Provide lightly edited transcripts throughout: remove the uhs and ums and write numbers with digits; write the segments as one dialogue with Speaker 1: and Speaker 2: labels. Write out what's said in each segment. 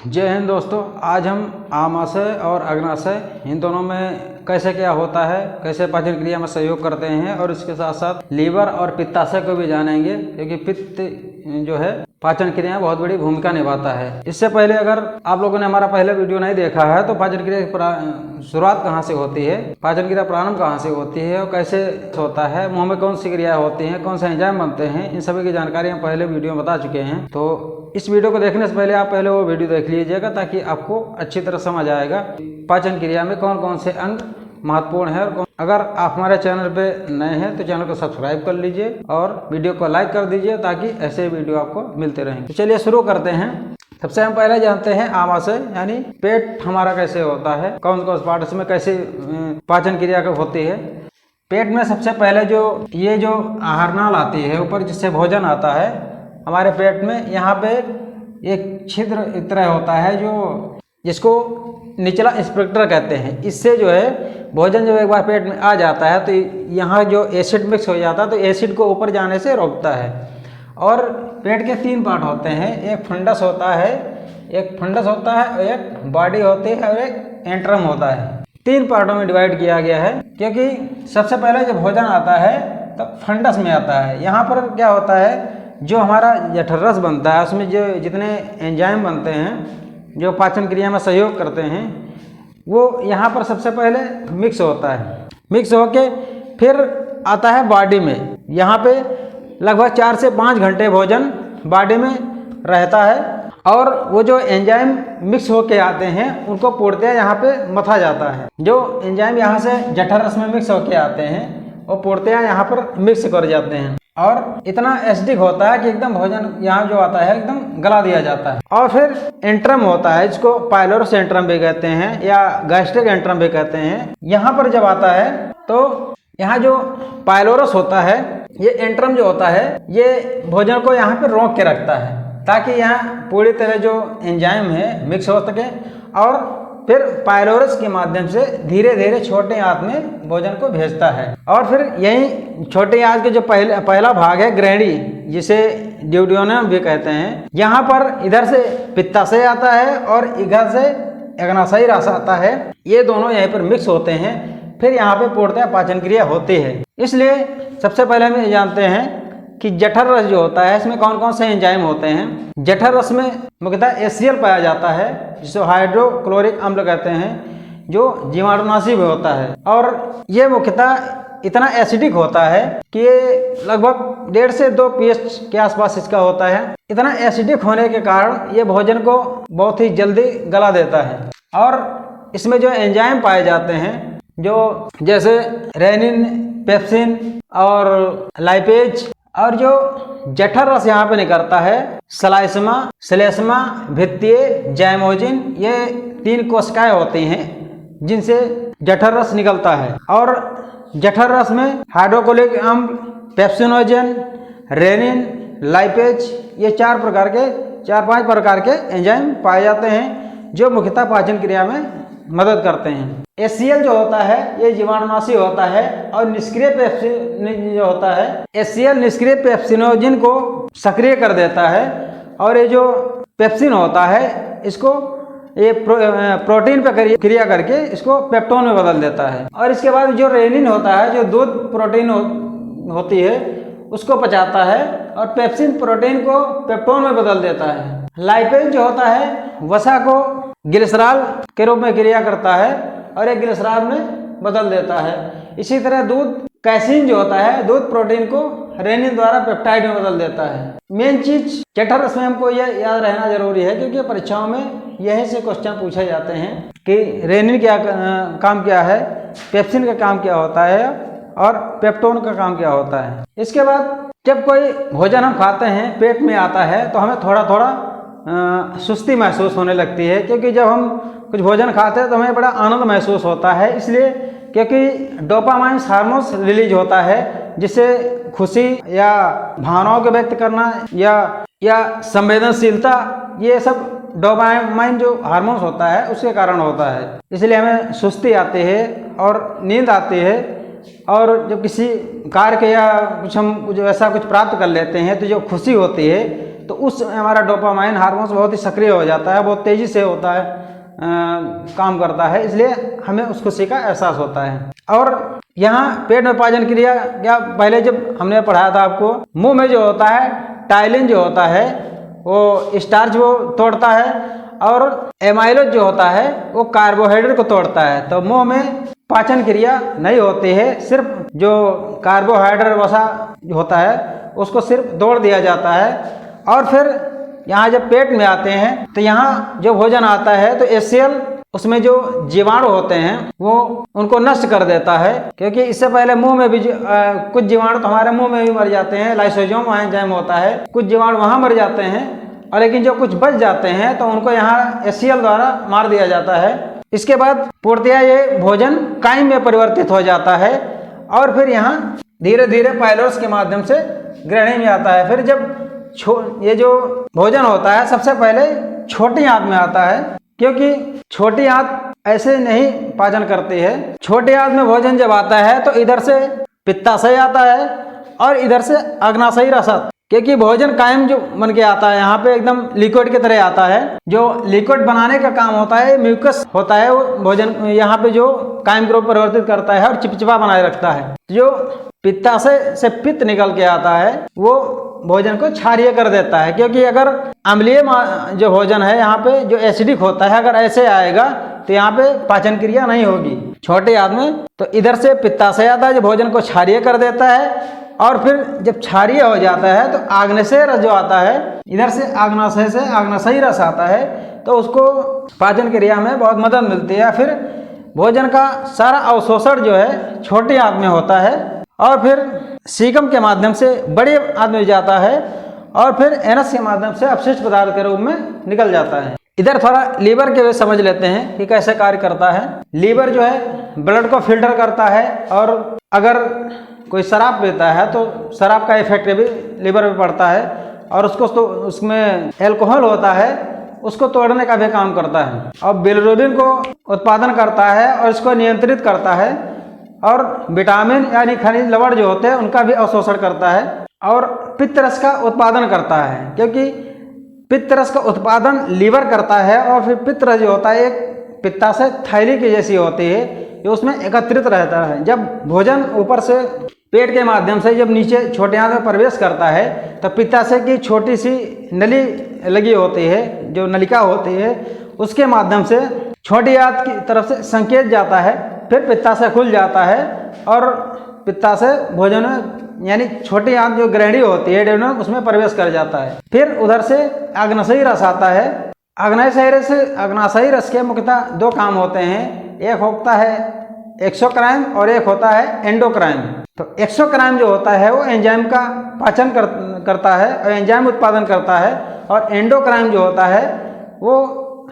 Speaker 1: जय हिंद दोस्तों। आज हम आमाशय और अग्नाशय इन दोनों में कैसे क्या होता है, कैसे पाचन क्रिया में सहयोग करते हैं और इसके साथ साथ लीवर और पित्ताशय को भी जानेंगे, क्योंकि पित्त जो है पाचन क्रिया में बहुत बड़ी भूमिका निभाता है। इससे पहले अगर आप लोगों ने हमारा पहला वीडियो नहीं देखा है तो पाचन क्रिया की शुरुआत कहाँ से होती है, पाचन क्रिया प्रारंभ कहाँ से होती है और कैसे होता है, मुंह में कौन सी क्रिया होती है, कौन से एंजाइम बनते हैं, इन सभी की जानकारी हम पहले वीडियो में बता चुके हैं। तो इस वीडियो को देखने से पहले आप पहले वो वीडियो देख लीजिएगा ताकि आपको अच्छी तरह समझ आएगा पाचन क्रिया में कौन कौन से अंग महत्वपूर्ण है। और अगर आप हमारे चैनल पे नए हैं तो चैनल को सब्सक्राइब कर लीजिए और वीडियो को लाइक कर दीजिए ताकि ऐसे वीडियो आपको मिलते रहेंगे। तो चलिए शुरू करते हैं। सबसे हम पहले जानते हैं आमाशय यानी पेट हमारा कैसे होता है, कौन कौन से पार्ट में कैसे पाचन क्रिया होती है। पेट में सबसे पहले जो आहार नाल आती है ऊपर, जिससे भोजन आता है हमारे पेट में, यहाँ पे एक छिद्र इस तरह होता है जिसको निचला स्फिंक्टर कहते हैं। इससे जो है भोजन जब एक बार पेट में आ जाता है तो यहाँ जो एसिड मिक्स हो जाता है तो एसिड को ऊपर जाने से रोकता है। और पेट के 3 पार्ट होते हैं, एक फंडस होता है, एक बॉडी होती है और एक एंट्रम होता है। 3 पार्टों में डिवाइड किया गया है, क्योंकि सबसे पहले जब भोजन आता है तब फंडस में आता है। यहाँ पर क्या होता है, जो हमारा जठररस बनता है उसमें जो जितने एंजाइम बनते हैं जो पाचन क्रिया में सहयोग करते हैं वो यहाँ पर सबसे पहले मिक्स होता है। मिक्स होके फिर आता है बॉडी में। यहाँ पे लगभग 4 से 5 घंटे भोजन बॉडी में रहता है और वो जो एंजाइम मिक्स होके आते हैं उनको पूर्णतः यहाँ पे मथा जाता है। जो एंजाइम यहाँ से जठररस में मिक्स होके आते हैं वो पूर्णतः यहाँ पर मिक्स कर जाते हैं और इतना एसिडिक होता है कि एकदम भोजन यहाँ जो आता है एकदम गला दिया जाता है। और फिर एंट्रम होता है, जिसको पाइलोरस एंट्रम भी कहते हैं या गैस्ट्रिक एंट्रम भी कहते हैं। यहाँ पर जब आता है तो यहाँ जो पाइलोरस होता है, ये एंट्रम जो होता है ये भोजन को यहाँ पर रोक के रखता है ताकि यहाँ पूरी तरह जो एंजाइम है मिक्स हो सके। और फिर पाइलोरस के माध्यम से धीरे धीरे छोटे आंत में भोजन को भेजता है। और फिर यही छोटे आंत के जो पहला भाग है ग्रहणी, जिसे ड्यूडियोनम भी कहते हैं, यहाँ पर इधर से पित्ताशय आता है और इधर से अग्नाशयी रस आता है। ये दोनों यहीं पर मिक्स होते हैं, फिर यहाँ पे पूर्णतः पाचन क्रिया होती है। इसलिए सबसे पहले हम ये जानते हैं कि जठर रस जो होता है इसमें कौन कौन से एंजाइम होते हैं। जठर रस में मुख्यतः HCl पाया जाता है, जिसे हाइड्रोक्लोरिक अम्ल कहते हैं, जो जीवाणुनाशी भी होता है। और ये मुख्यतः इतना एसिडिक होता है कि ये लगभग 1.5 से 2 pH के आसपास इसका होता है। इतना एसिडिक होने के कारण ये भोजन को बहुत ही जल्दी गला देता है। और इसमें जो एंजाइम पाए जाते हैं जो जैसे रेनिन, पेप्सिन और लाइपेज, और जो जठर रस यहाँ पे निकलता है श्लेष्मा, भित्तीय, जाइमोजिन, ये 3 कोशिकाएं होती हैं जिनसे जठर रस निकलता है। और जठर रस में हाइड्रोक्लोरिक अम्ल, पेप्सिनोजन, रेनिन, लाइपेज, ये 4-5 प्रकार के एंजाइम पाए जाते हैं जो मुख्यतः पाचन क्रिया में मदद करते हैं। HCl जो होता है ये जीवाणुनाशी होता है और निष्क्रिय पेप्सिन जो होता है, HCl निष्क्रिय पेप्सिनोजिन को सक्रिय कर देता है। और ये जो पेप्सिन होता है इसको ये प्रोटीन पे क्रिया करके इसको पेप्टोन में बदल देता है। और इसके बाद जो रेनिन होता है, जो दूध प्रोटीन होती है उसको पचाता है और पेप्सिन प्रोटीन को पेप्टोन में बदल देता है। लाइपेज जो होता है वसा को ग्लिसरॉल के रूप में क्रिया करता है और एक ग्लिसरॉल में बदल देता है। इसी तरह दूध कैसीन जो होता है दूध प्रोटीन को रेनिन द्वारा पेप्टाइड में बदल देता है। मेन चीज जठर रस में हमको यह याद रहना जरूरी है, क्योंकि परीक्षाओं में यही से क्वेश्चन पूछे जाते हैं कि रेनिन क्या काम क्या है, पेप्सिन का काम क्या होता है और पेप्टोन का काम क्या होता है। इसके बाद जब कोई भोजन हम खाते हैं पेट में आता है तो हमें थोड़ा थोड़ा सुस्ती महसूस होने लगती है, क्योंकि जब हम कुछ भोजन खाते हैं तो हमें बड़ा आनंद महसूस होता है। इसलिए क्योंकि डोपामाइन हार्मोन्स रिलीज होता है जिससे खुशी या भावनाओं को व्यक्त करना या संवेदनशीलता, ये सब डोपामाइन जो हार्मोन्स होता है उसके कारण होता है। इसलिए हमें सुस्ती आती है और नींद आती है। और जब किसी कार्य के या कुछ हम ऐसा कुछ प्राप्त कर लेते हैं तो जो खुशी होती है तो उस समय हमारा डोपामाइन हार्मोन बहुत ही सक्रिय हो जाता है, बहुत तेज़ी से होता है, काम करता है, इसलिए हमें उस खुशी का एहसास होता है। और यहाँ पेट में पाचन क्रिया क्या, पहले जब हमने पढ़ाया था आपको, मुंह में जो होता है टाइलिन जो होता है वो स्टार्च वो तोड़ता है, और एमाइलोज जो होता है वो कार्बोहाइड्रेट को तोड़ता है। तो मुंह में पाचन क्रिया नहीं होती है, सिर्फ जो कार्बोहाइड्रेट वसा होता है उसको सिर्फ तोड़ दिया जाता है। और फिर यहाँ जब पेट में आते हैं तो यहाँ जो भोजन आता है तो HCl उसमें जो जीवाणु होते हैं वो उनको नष्ट कर देता है, क्योंकि इससे पहले मुंह में भी कुछ जीवाणु तो हमारे मुंह में भी मर जाते हैं, लाइसोसोम एंजाइम होता है, कुछ जीवाणु वहाँ मर जाते हैं, और लेकिन जो कुछ बच जाते हैं तो उनको यहाँ HCl द्वारा मार दिया जाता है। इसके बाद पूर्णतया ये भोजन काइम में परिवर्तित हो जाता है, और फिर यहाँ धीरे धीरे पाइलोट्स के माध्यम से ग्रहणी में आता है। फिर जब ये जो भोजन होता है सबसे पहले छोटी आंत में आता है, क्योंकि छोटी आंत ऐसे नहीं पाचन करती है। छोटी आंत में भोजन जब आता है तो इधर से पित्ताशय आता है और इधर से अग्नाशयी रसद, क्योंकि भोजन कायम जो बन के आता है यहाँ पे एकदम लिक्विड की तरह आता है। जो लिक्विड बनाने का काम होता है म्यूकस होता है, वो भोजन यहाँ पे जो कायम को परिवर्तित करता है और चिपचिपा बनाए रखता है। जो पित्ताशय से पित्त निकल के आता है वो भोजन को क्षारीय कर देता है, क्योंकि अगर अम्लीय जो भोजन है यहाँ पे जो एसिडिक होता है अगर ऐसे आएगा तो यहाँ पे पाचन क्रिया नहीं होगी छोटे आंत में। तो इधर से पित्ताशय आता है जो भोजन को क्षारीय कर देता है, और फिर जब क्षारीय हो जाता है तो आग्नेय रस जो आता है, इधर से आग्नाशय से आग्नाशयी रस आता है, तो उसको पाचन क्रिया में बहुत मदद मिलती है। फिर भोजन का सारा अवशोषण जो है छोटी आंत में होता है, और फिर सीकम के माध्यम से बड़े आंत में जाता है, और फिर एनस के माध्यम से अपशिष्ट पदार्थ के रूप में निकल जाता है। इधर थोड़ा लीवर के वे समझ लेते हैं कि कैसे कार्य करता है। लीवर जो है ब्लड को फिल्टर करता है, और अगर कोई शराब पीता है तो शराब का इफेक्ट भी लीवर पे पड़ता है, और उसको तो उसमें एल्कोहल होता है उसको तोड़ने का भी काम करता है, और बिलिरुबिन को उत्पादन करता है और इसको नियंत्रित करता है, और विटामिन यानी खनिज लवण जो होते हैं उनका भी अवशोषण करता है, और पित्त रस का उत्पादन करता है, क्योंकि पित्त रस का उत्पादन लीवर करता है। और फिर पित्त रस जो होता है एक पित्ताशय थैली की जैसी होती है, ये उसमें एकत्रित रहता है। जब भोजन ऊपर से पेट के माध्यम से जब नीचे छोटे आंत में प्रवेश करता है तो पित्ताशय की छोटी सी नली लगी होती है, जो नलिका होती है, उसके माध्यम से छोटी आंत की तरफ से संकेत जाता है, फिर पित्ताशय खुल जाता है, और पित्ताशय भोजन में यानी छोटी आंत जो ग्रहणी होती है डेवनम उसमें प्रवेश कर जाता है। फिर उधर से आग्नाशयी रस आता है। अग्नाशयी रस के मुख्यतः दो काम होते हैं, एक होता है एक्सोक्राइन और एक होता है एंडोक्राइन। तो एक्सोक्राइन जो होता है वो एंजाइम का पाचन करता है और एंजाइम उत्पादन करता है, और एंडोक्राइन जो होता है वो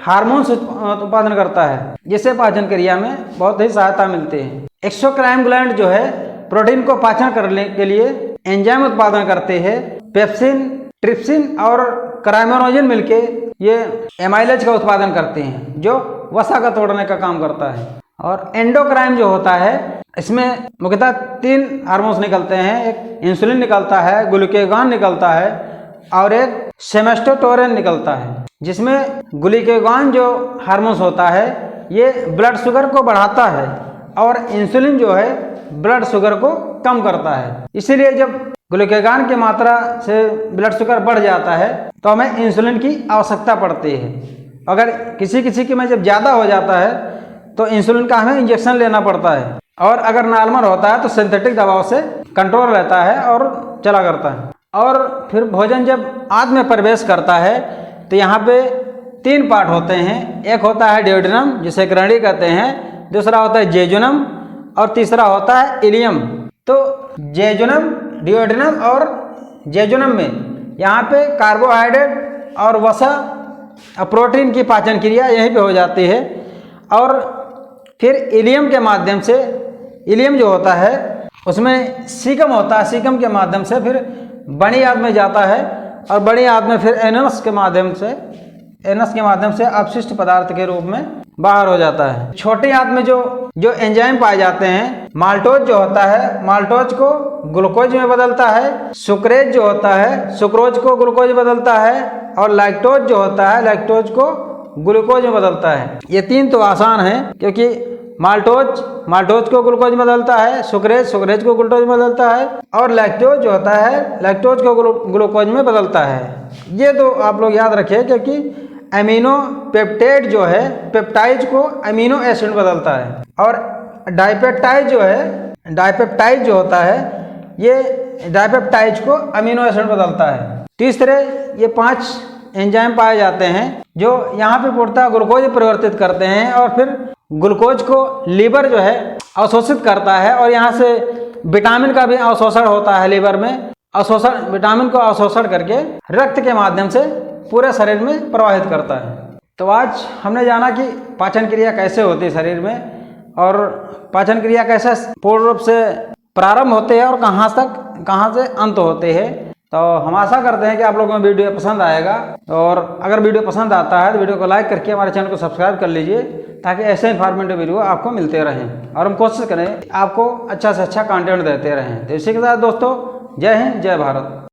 Speaker 1: हार्मोन्स उत्पादन करता है, जिससे पाचन क्रिया में बहुत ही सहायता मिलती है। एक्सोक्राइन ग्लैंड जो है प्रोटीन को पाचन करने के लिए एंजाइम उत्पादन करते हैं। पेप्सिन, ट्रिप्सिन और क्राइमोनोजिन मिलके ये एमाइलेज का उत्पादन करते हैं, जो वसा का तोड़ने का काम करता है। और एंडोक्राइन जो होता है इसमें मुख्यतः 3 हार्मोन्स निकलते हैं, एक इंसुलिन निकलता है, ग्लूकेगॉन निकलता है, और एक सेमेस्टोटोरेन निकलता है। जिसमें ग्लूकेगॉन जो हार्मोन्स होता है ये ब्लड शुगर को बढ़ाता है, और इंसुलिन जो है ब्लड शुगर को कम करता है। इसीलिए जब ग्लूकेगॉन की मात्रा से ब्लड शुगर बढ़ जाता है तो हमें इंसुलिन की आवश्यकता पड़ती है। अगर किसी की में जब ज़्यादा हो जाता है तो इंसुलिन का हमें इंजेक्शन लेना पड़ता है, और अगर नॉर्मल होता है तो सिंथेटिक दवाओं से कंट्रोल रहता है और चला करता है। और फिर भोजन जब आंत में प्रवेश करता है तो यहाँ पे 3 पार्ट होते हैं, एक होता है ड्यूडेनम जिसे ग्रहणी कहते हैं, दूसरा होता है जेजुनम, और तीसरा होता है इलियम। तो जेजुनम, ड्यूडेनम और जेजुनम में यहाँ पे कार्बोहाइड्रेट और वसा प्रोटीन की पाचन क्रिया यहीं पे हो जाती है। और फिर इलियम के माध्यम से, इलियम जो होता है उसमें सीकम होता है, सीकम के माध्यम से फिर बड़ी आंत में जाता है, और बड़ी आंत में फिर एनस के माध्यम से अपशिष्ट पदार्थ के रूप में बाहर हो जाता है। छोटी आंत में जो एंजाइम पाए जाते हैं, माल्टोज जो होता है, माल्टोज को ग्लूकोज में बदलता है, सुक्रेज जो होता है, सुक्रोज को ग्लूकोज में बदलता है, और लैक्टोज जो होता है, लैक्टोज को ग्लूकोज में बदलता है। ये तीन तो आसान है, क्योंकि माल्टोज को ग्लूकोज में बदलता है, सुक्रेज को ग्लूकोज में बदलता है, और लैक्टोज जो होता है, लैक्टोज को ग्लूकोज में बदलता है। ये तो आप लोग याद रखिए, क्योंकि अमीनो पेप्टाइड जो है, पेप्टाइड को अमीनो एसिड बदलता है, और डाइपेप्टाइड जो होता है, ये डाइपेप्टाइड को अमीनो एसिड बदलता है। तीसरे ये 5 एंजाइम पाए जाते हैं जो यहाँ पे पूर्णतः ग्लूकोज परिवर्तित करते हैं, और फिर ग्लूकोज को लीवर जो है अवशोषित करता है, और यहाँ से विटामिन का भी अवशोषण होता है लीवर में। विटामिन को अवशोषण करके रक्त के माध्यम से पूरे शरीर में प्रवाहित करता है। तो आज हमने जाना कि पाचन क्रिया कैसे होती है शरीर में, और पाचन क्रिया कैसे पूर्ण रूप से प्रारंभ होते हैं और कहाँ से अंत होते हैं। तो हम आशा करते हैं कि आप लोगों को वीडियो पसंद आएगा, और अगर वीडियो पसंद आता है तो वीडियो को लाइक करके हमारे चैनल को सब्सक्राइब कर लीजिए, ताकि ऐसे इन्फॉर्मेटिव वीडियो आपको मिलते रहें, और हम कोशिश करें आपको अच्छा से अच्छा कंटेंट देते रहें। तो इसी के साथ दोस्तों, जय हिंद, जय भारत।